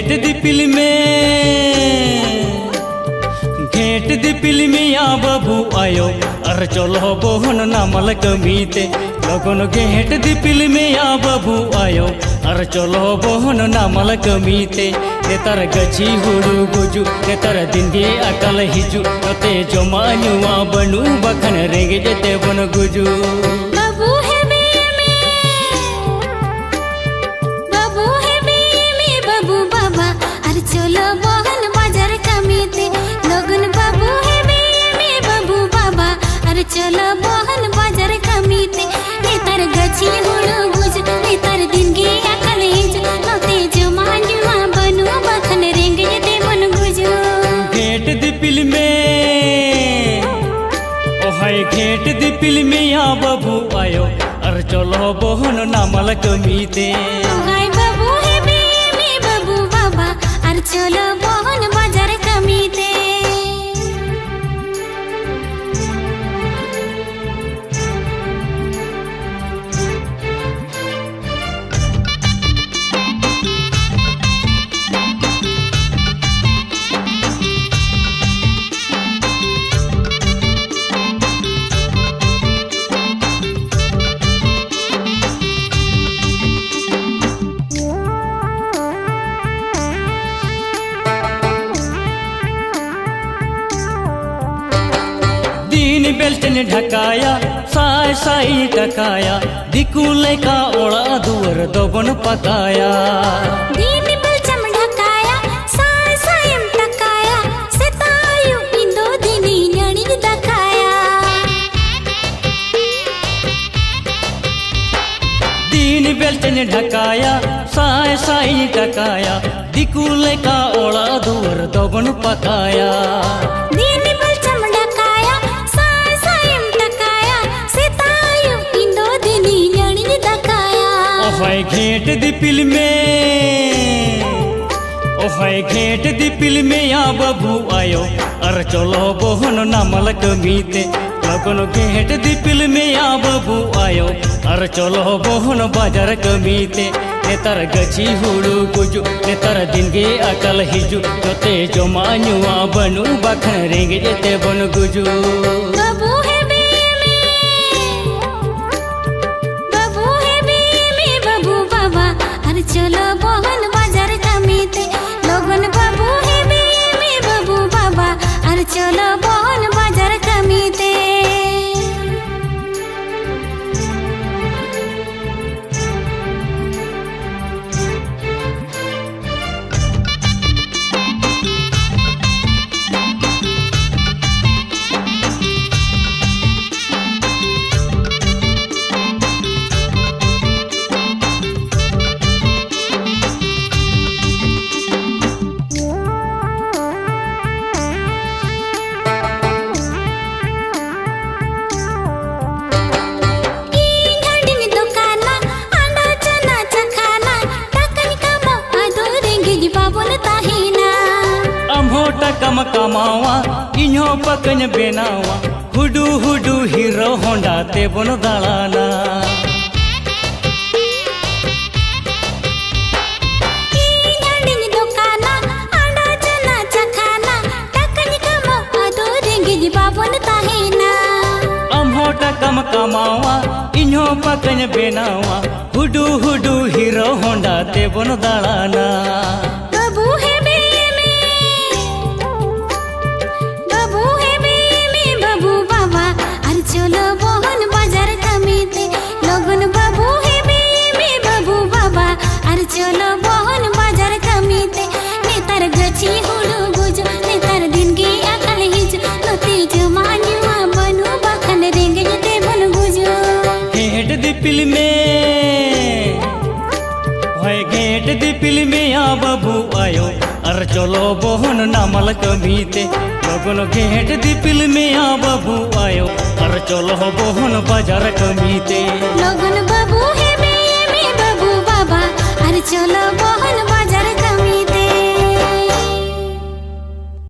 घेट दिपिल में आ बाबू आयो अर चलो बोहन नामल कमीते लगन घेट दिपिल में आ बाबू आयो अर चलो बोहन नामल कमीते नेतार गची हुड़ू गुजु नेतार दिंगे अकल हिजु नते जमा नुआ बनू बखन रेंगे जेते बन गुजु चलो बहन बाजार कमीते लगन बाबू है में बाबू बाबा अरे चलो बहन बाजार कमीते नेतार गची हुड़ू गुज नेतार दिन गे अकल हिज नते जमा जुआ बनू बखन रेंगे जेते बन गुजु घेट दिपिल में ओ हाय घेट दिपिल में आ बाबू आयो अर चलो बहन नामल कमीते चलो बहन बाजार कमीते बेल्ट ने ढकाया साय साई टकाया दिकुले का ओड़ा दुअर दोबन पकाया दीन बेल्चम ढकाया साय सायम टकाया सेतायु इंदो दिनी न्याणी दकाया दीन बेल्ट ने ढकाया साय साई टकाया दिकुले का ओड़ा दुअर दोबन पकाया घेट दिपिल में ओ हाय घेट दिपिल में आ बाबू आयो अर चलो बोहन नामल कमीते लगन घेट दिपिल में आ बाबू आयो अर चलो बोहन बाजार कमीते नेतार गची हुड़ू गुजु नेतार दिन गे अकल हिजु जोते जमा नुआ बनू बखन रेंगे जेते बन गुजु चलो बहन बाजार कमीते लगन बाबू है में बाबू बाबा अरे चलो बहन बाजार कमीते कम कमावा इन्हो पकन बेनावा हुडू हुडू हीरो होंडा ते बन दालाना कम कमावा इन्हो पकन बेनावा हुडू हुडू हीरो होंडा ते बन दालाना चलो बहन बाजार कमीते लगन बाबू है में बाबू बाबा अरे चलो बहन बाजार कमीते नेतार गची हुड़ू गुज नेतार दिन गे अकल हिज नते जमा नुआ बनू बखन रेंगे जेते बन गुजु घेट दिपिल में भाई घेट दिपिल में आ बाबू आयो अर चलो बहन नामल कमीते लगन घेट दिपिल में आ बाबू आयो अर चलो बोहन बाजार कमीते लगन